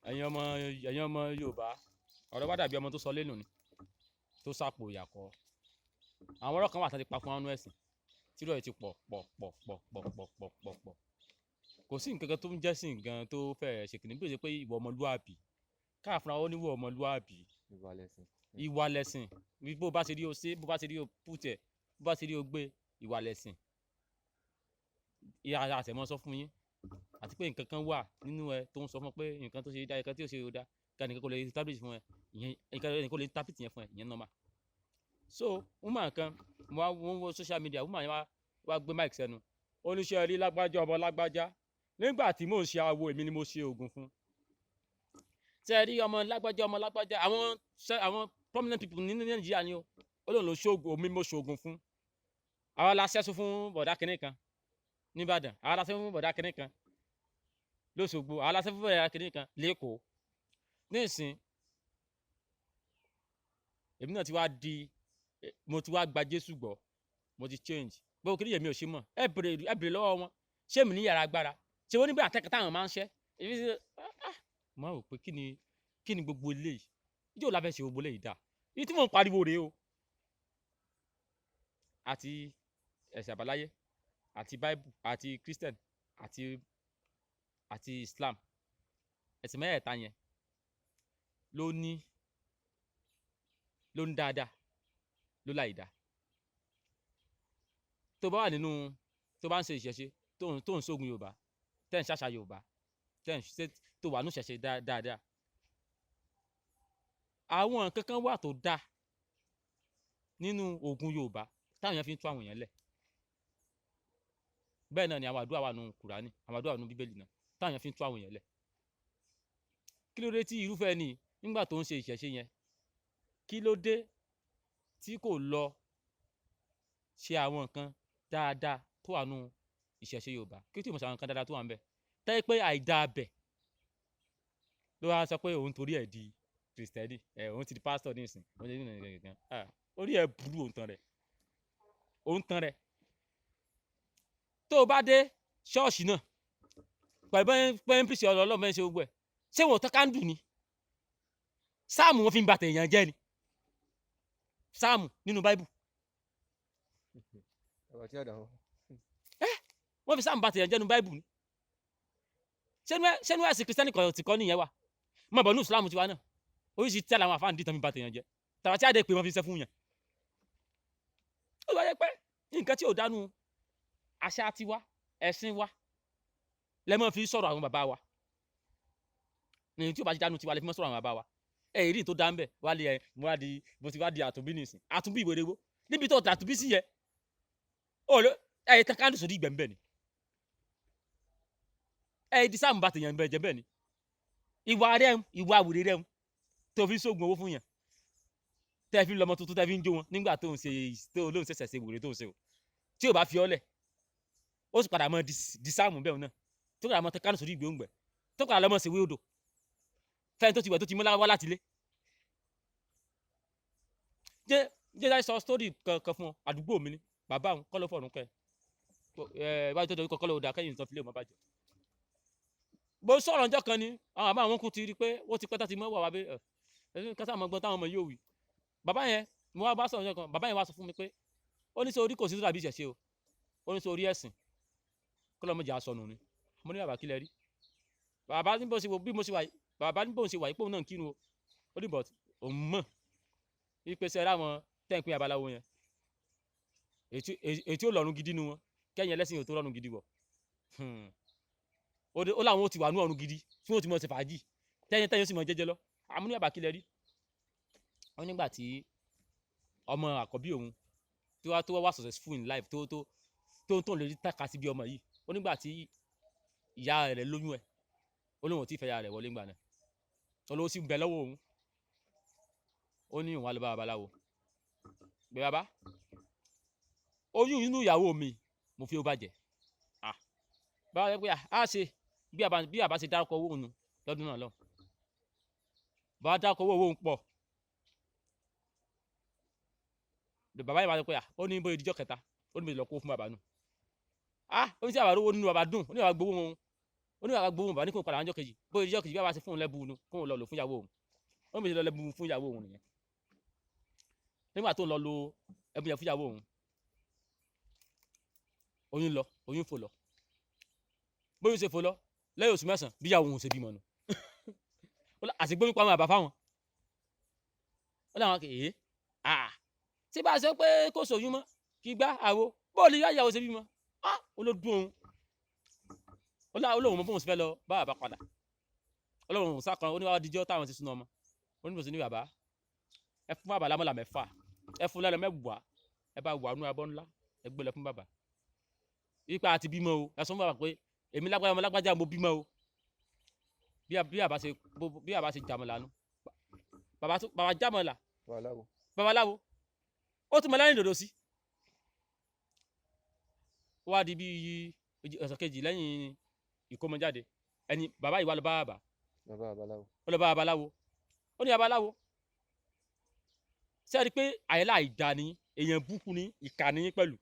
ẹ̀yin ọmọ Yorùbá ọ̀rọ̀ wá dàbí ọmọ tó sọ lẹ́nu ni tó sàpò ìyàkọ́ àwọn ọ̀rọ̀ kan wà tán ti pa fún anú ẹ̀sìn tírọ̀ ẹ̀ ti pọ̀ kò sí nǹkan kan tó ń jẹ́ sí nǹkan tó fẹ́ ṣe kìnnìún bí ó ṣe pé ìwọ ọmọlúàbí káàfin àwọn oníwọ̀ ọmọlúàbí ìwà lẹ̀sìn bó bá ṣe rí o ṣe bó bá ṣe rí o pùtẹ̀ bó bá ṣe rí o gbé ìwà lẹ̀sìn ìyá àtẹ̀mọ́ sọ fún yín àti pé nǹkan kan wà nínú ẹ tó ń sọ fún ọ pé nǹkan tó ṣe dá nǹkan tí ò ṣe dá nǹkan nìkan kò lè establish fún ẹ ìyẹn nǹkan nìkan kò lè interpret yẹn fún ẹ ìyẹn normal so woman kan mo wá wo social media woman yẹn wá gbé mic sẹ́nu oníṣẹ́ rí lágbájá ọmọ lágbájá nígbà tí mò ń ṣe awo èmi ni mo ṣe oògùn fún ṣe rí ọmọ lágbájá àwọn prominent people ní Nàìjíríà ni ó lóun ló ṣoògùn omi mo ṣoògùn fún àwa la ṣẹ́sùn fún bọ̀dá kìnìún kan nìbàdàn àwa la ṣẹ́sùn fún bọ̀dá kìnìún kan lóṣogbo àwa la ṣẹ́sùn fún bọ̀dá kìnìún kan lẹ́kọ̀ọ́ nísìn èmi náà ti wá mo ti wá gba Jésù gbọ́ mo ti change gbogbo kìnìún yẹn mi ò ṣe mọ̀ ẹ bèrè lọ́wọ́ wọn ṣé mi ní yàrá agbára ṣé wọ́n ní bí àtẹ́kẹ́ táwọn máa ń ṣẹ́ èmi ṣe mo rò pé kí ni gbogbo eléyìí ìjọ la fẹ́ ṣe gbogbo eléyìí dà yìí tí mò ń pariwo rèé o àti ẹ̀sìn àbáláyé àti Bible àti Christian àti Islam ẹ̀sìn mẹ́ẹ̀ẹ́ta yẹn ló ní dáadáa ló láì dá tó bá wà nínú tó bá ń ṣe ìṣẹ̀ṣe tó ń ṣoògùn Yorùbá tẹ́ ń ṣàṣà Yorùbá tẹ́ ń ṣe tó wà ní ìṣẹ̀ṣe dáadáa àwọn nǹkan kan wà tó dá nínú oògùn Yorùbá táwọn yẹn fi ń tú àwọn èèyàn lẹ̀ bẹ́ẹ̀ náà ni àwọn àdúrà wà nínú Kùránì àwọn àdúrà wà nínú Bíbélì náà táwọn yẹn fi ń tú àwọn èèyàn lẹ̀ kí ló dé tí irúfẹ́ ni nígbà tó ń ṣe ìṣẹ̀ṣe yẹn kí ló dé tí kò lọ ṣe àwọn nǹkan dáadáa tó wà nínú ìṣẹ̀ṣe Yorùbá kí tí mo ṣe àwọn nǹkan dáadáa tó wà ń bẹ̀ tẹ́ pé àìdáa bẹ̀ ló wá sọ pé òun torí ẹ̀ di Kristẹni òun ti di pásítọ̀ nísìn òun ti di nǹkan orí ẹ̀ burú òun tán rẹ̀ tó o bá dé ṣọ́ọ̀ṣì náà pẹ̀lú pẹ́ẹ́n pèsè ọ̀rọ̀ ọlọ́mọ ẹ̀ ṣe gbogbo ẹ̀ ṣé wọn ò tán kándù ni sáàmù wọn fi ń ba tèèyàn jẹ́ ni sáàmù nínú báíbù wọ́n fi sáàmù ba tèèyàn jẹ́ nínú báíbù ni ṣé ní ẹ̀sìn Kristẹni ti kọ́ nìyẹn wa mọ̀ bọ̀ ní ìsìlámù tiwa náà oríṣi tí àwọn àfáàndì tán fi ba tèèyàn jẹ́ tàbí tí a dé pé wọ́n fi ṣẹ́ fún yàn ó wáyé pé nǹkan tí ò dánú àṣà tiwa ẹ̀sìn wa lẹ́mọ̀ fi sọ̀rọ̀ àwọn bàbá wa ní tí ò bá ti dánú tiwa lè fi mọ́ sọ̀rọ̀ àwọn bàbá wa èyí tó dá ń bẹ̀ wá lé mo ti wá di àtúnbí nìsín àtúnbí ìwéréwó níbi tó àtúnbí sí yẹ ẹ̀yẹ tán káàdì sórí ìgbẹ̀ ń bẹ̀ ni ẹ̀yẹ di sáàmù bá tèèyàn ń bẹ̀ jẹ́ bẹ́ẹ̀ ni ìwà àwòrán rẹ̀ tó fi ń sóògùn owó fún yàn tẹ́ fi ń lọmọ tuntun tẹ́ fi ń jó wọn nígbà tó ń ṣẹ̀ṣẹ̀ ṣe wòrè tó ń ṣe o tí ò bá fi ọ́ lẹ̀ ó sì padà mọ́ di sáàmù bẹ́ẹ̀ náà tó padà mọ́ tẹ káàdì sórí ìgbẹ̀ ń gbẹ̀ tó padà lọ́mọ ṣèwé odò fẹ́ni tó ti wẹ̀ tó ti mú wá láti ilé jẹ́ láì sọ sítórì kan fún ọ àdúgbò mi ni bàbá àwọn kọ́ ló fọ̀rùn kẹ́ wájú tó dorí kọ́kọ́ ló dà kẹ́yìn nǹkan filé ọmọ bàjẹ́ bó sọ̀rọ̀ ọjọ́ kan ni àwọn àbá àwọn kù ti rí pé wọ́n ti pẹ́ tá ti mọ́ wà wá bẹ́ẹ̀ ẹ̀sìn kásá àmọ́ gbọ́n táwọn ọmọ yóò wí bàbá yẹn mo wá bá sọ̀rọ̀ ọjọ́ kan bàbá yẹn wá sọ fún mi pé ó ní sọ orí kò sí tó dàbí ìṣẹ̀ṣe o ó ní sọ orí ẹ̀sìn kọ́ lọ́mọ jẹ́ aṣọ nù ni mo ní bàbá kílẹ̀ rí bàbá ní bó ṣe bí mo ṣe wà bàbá ní bó ṣe wà ipò náà ń kírun o ó ní bọ̀t òun mọ̀ ìpèsè ráwọn tẹ́ǹpín abaláwo yẹn ètí ó lọ́rùn gidi nu wọn kẹ́yìn ẹlẹ́sìn tó lọ́rùn gidi wọ̀ ó láwọn ó ti wà ní ọ̀run gidi tí wọ́n ti mọ̀ ṣe fàájì tẹ́yìn ó sì mọ̀ jẹ́jẹ́ lọ àmúní àbákílẹ̀ rí wọ́n nígbà tí ọmọ àkọ́bí òun tó wá successful in life tó lè rí tàkà sí bí ọmọ yìí ó nígbà tí ìyá rẹ̀ lóyún ẹ̀ ó lóun ò tí ì fẹ́ ya rẹ̀ wọlé ńgbà náà olówó sì ń bẹ lọ́wọ́ òun ó ní òun wá lọ bá babaláwo pé bàbá oyún inú ìyàwó mi mo fi ó bàjẹ́ bàbá rẹ pé a ṣe bí àbá ṣe dárúkọ owó òun lọ́dún náà lọ bàbá dárúkọ owó òun pọ̀ bàbá yìí wá sọ pé ó ní bóyá ìdíjọ́ kẹta ó ní mo lọ kó fún bàbá nù ó ní sí àbá rówó nínú bàbá dùn ó ní bàbá gbowó wọn ó ní bàbá gbowó bàbá ní kó padà ọjọ́ kejì bó ìjọ́ kejì bí bàbá ṣe fún òun lẹ́bùn nu kó òun lọ lò fún ìyàwó òun ó méjì lọ lẹ́bùn fún ìyàwó òun nìyẹn nígbà tó ń lọ lo ẹbùn yẹn fún ìyàwó òun oyún fò lọ bóyún ṣe fò lọ lẹ́yìn oṣù mẹ́sàn bí ìyàwó òun ṣe bímọ nù àti gbóyún pamọ́ àbá fáwọn ó láwọn kì í tí bá a sọ pé kò sóyún mọ́ kì í gbá àwo bóòlù yá ìyàwó ṣe bímọ olódún òun olóhùn mọ́ bóun ṣe fẹ́ lọ bá bàbá padà olóhùn sákan oníwàá díjọ́ táwọn ti súná ọmọ oníbòsí ní bàbá ẹ fún bàbá lámọ́là 4 ẹ fún lẹ́nu 10 ẹ bá wà nú abọ́ ńlá ẹ gbé lọ fún bàbá ipa àti bímọ o ẹ sọ fún bàbá pé èmi lágbájá ọmọ lágbájá mo bímọ o bí àbá ṣe jàmọ̀lá nu bàbá jàmọ̀lá babaláwo ó tún mọ lẹ́yìn dòdò sí wá di bí ọ̀sẹ̀ kejì lẹ́yìn ìkómọjáde ẹni bàbá yìí wá lọ bá bàbá ó lọ bá babaláwo ó ní babaláwo ṣé ẹ rí i pé àyẹ̀lá ìdá ni èèyàn búkú ní ìkà ní pẹ̀lú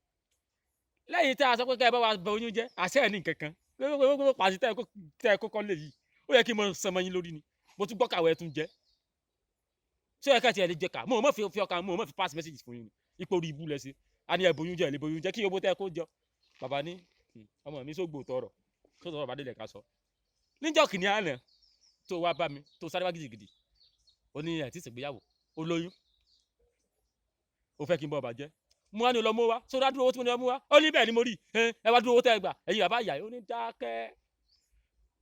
lẹ́yìn tí a sọ pé ká ẹ bá wa bẹ oyún jẹ́ àṣẹ ẹ̀ ní kankan gbogbo pàṣẹ tẹ́ ẹ kọ́kọ́ lè yìí ó yẹ kí n mọ sọmọ yín lórí ni mo tún gbọ́ kàwé ẹ tún jẹ́ ṣé ẹ ká tiẹ̀ lè jẹ ká mo ò mọ̀ fi ọkàn mo ò mọ̀ fi pass message fún yín ipò orí ibú lẹ́sìn a ní ẹ bóyún jẹ́ ẹ lè bóyún jẹ́ kí owó tẹ́ ẹ kó jọ bàbá ní ọmọ mi sógbò tọrọ bá délẹ̀ ká sọ níjọ́ kìíní àná tó wá bá mi tó sáré wá gidigidi ó ní ẹ̀ tí ṣègbéyàwó ó lóyún ó fẹ́ kí n bọ́ ọba jẹ́ mo wá ní lọ mú wá sódà dúró owó tí mo ní lọ mú wá ó ní bẹ́ẹ̀ ni mo rí ẹ wá dúró owó tẹ́ ẹ gbà ẹ̀yin bàbá ìyá ó ní dákẹ́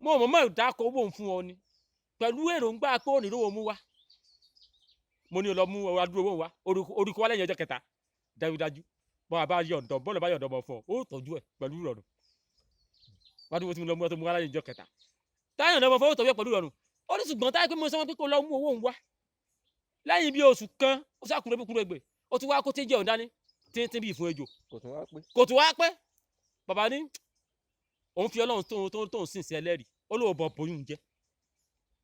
mo mọ̀ dákọ̀ owó fún ọ ni pẹ̀lú èròǹgbà pé ó ní lówó mú wá mo ní lọ mú wá dúró owó wá orúkọ wa lẹ́yìn ọjọ́ kẹta dájúdájú bọ́ọ̀lù bá yọ̀dọ̀ bọ̀ fún ọ ó tọ́jú ẹ̀ pẹ̀lú ìrọ̀rùn wá dúró tí mo lọ mú ọ tó mú wá lẹ́yìn ọjọ́ kẹta táyọ̀ náà mo fọwọ́ tọ́jú ẹ̀ pẹ̀lú ìrọ̀rùn ó ní ṣùgbọ́n táyọ̀ pé mo sọ wọn pé kó lọ mú owó òun wá lẹ́yìn bí oṣù kan ó sàkúrẹ́ bí kúrẹ́ gbé ó ti wá kó tí ń jẹ́ òun dání tí bí ìfún ejò kò tún wá pé bàbá ní òun fi ọlọ́run tó ń sìn sí ẹlẹ́rìí ó lóò bọ̀ bóyún jẹ́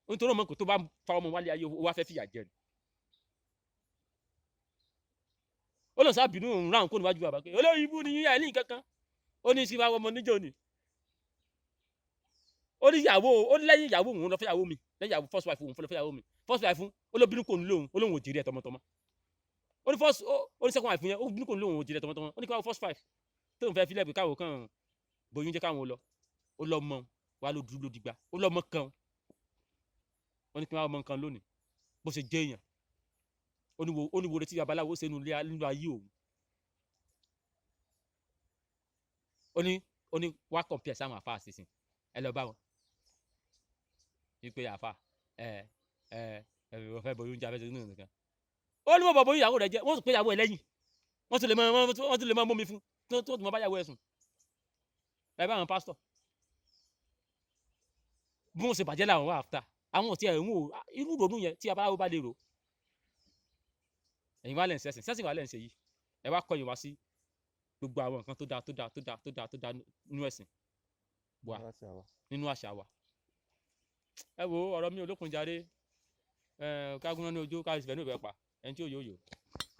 nítorí ọmọ kò tó bá fa ọmọ wálé ayé ó wá fẹ́ fìyà jẹ ni ó lọ sábìnú òun ráhùn kó níwájú bàbá pé olóyìn ibú ni yíyá ẹ̀ ní kankan ó ní ìsìnkú ọmọ níjọ ni ó ní ìyàwó ó ní lẹ́yìn ìyàwó òun lọ fẹ́ ìyàwó mi lẹ́yìn ìyàwó first wife òun fẹ́ ìyàwó mi first wife fún olóbìnrin kò ní lóhun olóhun ò jèrè ẹ̀ tọmọtọmọ ó ní second wife yẹn olóbìnrin kò ní lóhun ò jèrè ẹ̀ tọmọtọmọ ó ní káwọn first wife tóun fẹ́ filẹ̀ pé káwọn kan bóyún jẹ́ káwọn lọ ó lọ mọ wà ló dúró dìgbà ó lọ mọ kan ó ní kí wọ́n mọ nǹkan lónìí bó ṣe jẹ́ èèyàn ó ní wo retí babaláwo ṣe nínú ayé òun ó ní wá compare sáwọn àfa àṣìṣin ẹ lọ bá wọn wípé àfa wọ́n fẹ́ bọ̀ oúnjẹ abẹ́sẹ̀ nínú nìkan ó ní wọ́n bọ̀ bóyá ìyàwó rẹ̀ jẹ́ wọ́n sì pé ìyàwó ẹ̀ lẹ́yìn wọ́n sì lè mọ́ mọ́ mi fún tó tún mọ́ bá ìyàwó ẹ̀ sùn ẹ bá àwọn pásítọ̀ bí wọ́n ṣe bàjẹ́ làwọn wà áfítà àwọn tí ẹ̀ ń wò irú ìrònú yẹn tí abáwọ̀ bá lè rò ẹ̀yin wá lẹ̀ ń sẹ́sìn wá lẹ̀ ń ṣe yìí ẹ wá kọ̀yìn wá sí gbogbo àwọn nǹkan tó dáa nínú ẹ̀sìn wa nínú àṣà wa ẹ wo ọ̀rọ̀ mi ò lókun jáde kágúnná ní ojú káyọ̀sì fẹ́ ní ìfẹ́ pa ẹni tí ò yóò yò.